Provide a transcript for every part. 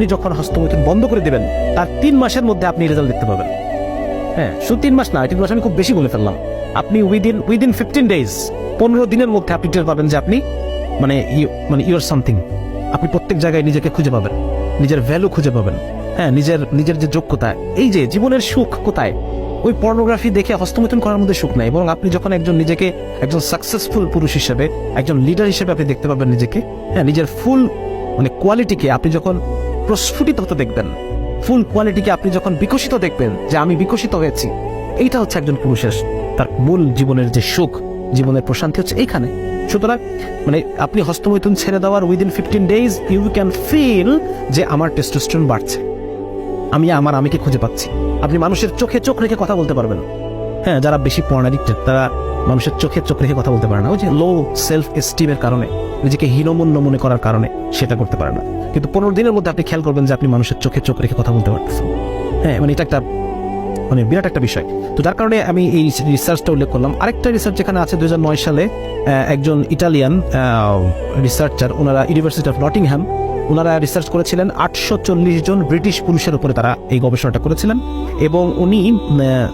আপনি যখন হস্তমৈথুন বন্ধ করে দেবেন তার 3 মাসের মধ্যে আপনি রেজাল্ট দেখতে পাবেন। হ্যাঁ, শুধু 3 মাস না, 3 মাস আমি খুব বেশি বলে ফেললাম। আপনি উইদিন 15 ডেজ, 15 দিনের মধ্যে আপনি টের পাবেন যে আপনি ইউর সামথিং। আপনি প্রত্যেক জায়গায় নিজেকে খুঁজে পাবেন, নিজের ভ্যালু খুঁজে পাবেন। হ্যাঁ, নিজের যে যোগ্যতা, এই যে জীবনের সুখ কোথায়, ওই পর্নোগ্রাফি দেখে হস্তমৈথুন করার মধ্যে সুখ নাই। এবং আপনি যখন নিজেকে একজন সাকসেসফুল পুরুষ হিসেবে, একজন লিডার হিসেবে আপনি দেখতে পাবেন নিজেকে, হ্যাঁ, নিজের ফুল কোয়ালিটিকে আপনি যখন প্রস্ফুটিত হতে দেখবেন, ফুল কোয়ালিটিকে আপনি যখন বিকশিত দেখবেন যে আমি বিকশিত হয়েছি, এইটা হচ্ছে একজন পুরুষের তার মূল জীবনের যে সুখ, জীবনের প্রশান্তি হচ্ছে এইখানে। সুতরাং আপনি হস্তমৈথুন ছেড়ে দেওয়ার within 15 days you can feel যে আমার টেস্টোস্টেরন বাড়ছে, আমি আমিকে খুঁজে পাচ্ছি। আপনি মানুষের চোখে চোখ রেখে কথা বলতে পারবেন। হ্যাঁ, যারা বেশি পর্ন অ্যাডিক্টেড তারা মানুষের চোখে চোখ রেখে কথা বলতে পারে না, ওই যে লো সেলফ এস্টিমের কারণে, নিজেকে হীনমন্য মনে করার কারণে সেটা করতে পারে না। কিন্তু 15 দিনের মধ্যে আপনি খেয়াল করবেন যে আপনি মানুষের চোখে চোখ রেখে কথা বলতে পারতেছেন। হ্যাঁ, এটা একটা বিরাট একটা বিষয়। তো যার কারণে আমি এই রিসার্চটা উল্লেখ করলাম। আরেকটা রিসার্চ যেখানে আছে 2009 সালে একজন ইটালিয়ান রিসার্চার, ওনারা ইউনিভার্সিটি অফ নটিংহ্যাম, ওনারা রিসার্চ করেছিলেন 840 জন ব্রিটিশ পুরুষের উপরে তারা এই গবেষণাটা করেছিলেন। এবং উনি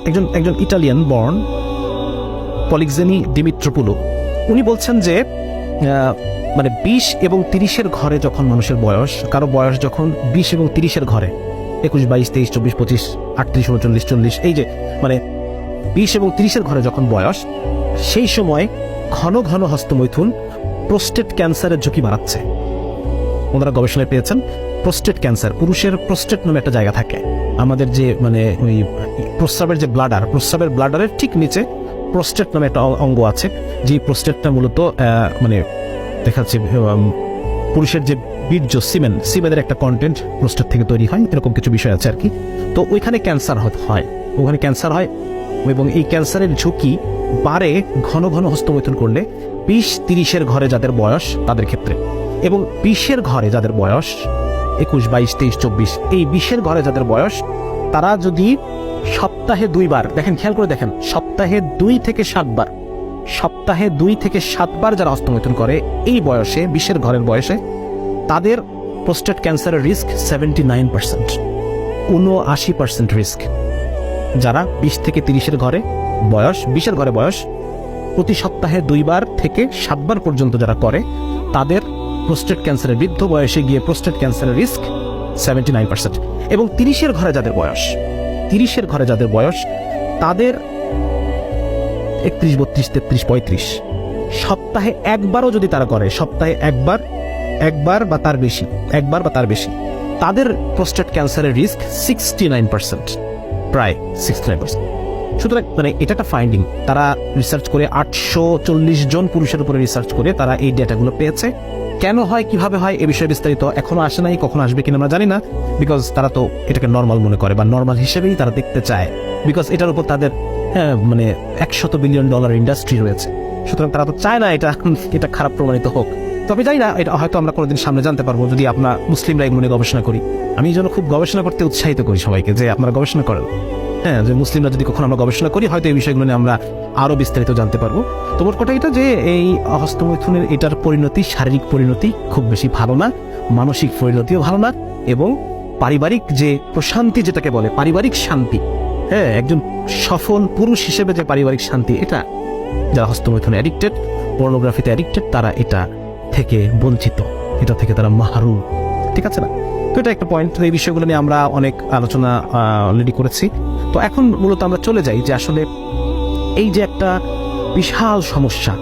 একজন ইটালিয়ান বর্ন পলিক্সেনি দিমিত্রোপুলো, উনি বলছেন যে 20 এবং 30-এর ঘরে যখন মানুষের বয়স, কারো বয়স যখন 20 এবং 30-এর ঘরে, 21, 22, 23, 24, 25, 38, 39, 40, এই যে 20 এবং 30-এর ঘরে যখন বয়স, সেই সময় ঘন ঘন হস্তমৈথুন প্রোস্টেট ক্যান্সারের ঝুঁকি বাড়াচ্ছে। ওনারা গবেষণায় পেয়েছেন প্রোস্টেট ক্যান্সার, পুরুষের প্রোস্টেট নামে একটা জায়গা থাকে, আমাদের যে ওই প্রস্রাবের যে ব্লাডার, প্রস্রাবের ব্লাডারের ঠিক নিচে প্রোস্টেট নামে একটা অঙ্গ আছে, যে প্রোস্টেটটা মূলত দেখা যাচ্ছে পুরুষের যে বীর্য, সিমেনের একটা কন্টেন্ট প্রোস্টেট থেকে তৈরি হয়, এরকম কিছু বিষয় আছে আর কি। তো ওইখানে ক্যান্সার হয়, ওখানে ক্যান্সার হয় এবং এই ক্যান্সারের ঝুঁকি বাড়ে ঘন ঘন হস্তমৈথুন করলে 20-30-এর ঘরে যাদের বয়স তাদের ক্ষেত্রে, এবং 20-এর ঘরে যাদের বয়স 21, 22, 23, 24, এই 20-এর ঘরে যাদের বয়স, তারা যদি সপ্তাহে 2 বার, দেখেন খেয়াল করে দেখেন, সপ্তাহে 2 থেকে 7 বার যারা হস্তমৈথুন করে এই বয়সে, 20-এর ঘরের বয়সে, তাদের প্রোস্টেট ক্যান্সারের রিস্ক 79%, 79% রিস্ক। যারা 20 থেকে 30-এর ঘরে বয়স, 20-এর ঘরে বয়স, প্রতি সপ্তাহে 2 বার থেকে 7 বার পর্যন্ত যারা করে, তাদের প্রোস্টেট ক্যান্সারের, বৃদ্ধ বয়সে গিয়ে প্রোস্টেট ক্যান্সারের রিস্ক 79%। এবং 30-এর ঘরে যাদের বয়স, 30-এর ঘরে যাদের বয়স, তাদের 31, 32, 33, 35 সপ্তাহে একবারও যদি তারা করে, সপ্তাহে একবার বা তার বেশি, তাদের প্রোস্টেট ক্যান্সারের রিস্ক 69%, প্রায় 69%। সুতরাং এটা একটা ফাইন্ডিং, তারা রিসার্চ করে 840 জন পুরুষের উপরে রিসার্চ করে তারা এই ডেটাগুলো পেয়েছে। কেন হয়, কিভাবে হয়, এ বিষয়ে বিস্তারিত এখনো আসে নাই, কখনো আসবে কিনা আমরা জানি না, বিকজ তারা তো এটাকে নর্মাল মনে করে বা নর্মাল হিসেবেই তারা দেখতে চায়, বিকজ এটার উপর তাদের $100 বিলিয়ন ইন্ডাস্ট্রি রয়েছে। সুতরাং তারা তো চায় না এটা খারাপ প্রমাণিত হোক। তবে জানি না, এটা হয়তো আমরা কোনোদিন সামনে জানতে পারবো যদি আমরা মুসলিমরা এগুলো নিয়ে গবেষণা করি। আমি এই জন্য খুব গবেষণা করতে উৎসাহিত করি সবাইকে যে আপনারা গবেষণা করেন। হ্যাঁ, যে মুসলিমরা যদি কখনো আমরা গবেষণা করি, হয়তো এই বিষয়গুলো নিয়ে আমরা আরো বিস্তারিত জানতে পারবো। তো মোট কথা এটা যে এই হস্তমৈথুনের এটার পরিণতি, শারীরিক পরিণতি খুব বেশি ভালো না, মানসিক পরিণতিও ভালো না, এবং পারিবারিক যে প্রশান্তি, যেটাকে বলে পারিবারিক শান্তি, হ্যাঁ, একজন সফল পুরুষ হিসেবে যে পারিবারিক শান্তি, এটা যারা হস্তমৈথুনে অ্যাডিক্টেড, পর্নোগ্রাফিতে অ্যাডিক্টেড, তারা এটা থেকে বঞ্চিত, এটা থেকে তারা মাহরুম। ঠিক আছে না? তো এটা একটা পয়েন্ট। এই বিষয়গুলো নিয়ে আমরা অনেক আলোচনা অলরেডি করেছি। তো এখন মূলত আমরা চলে যাই যে আসলে এই যে একটা বিশাল সমস্যা,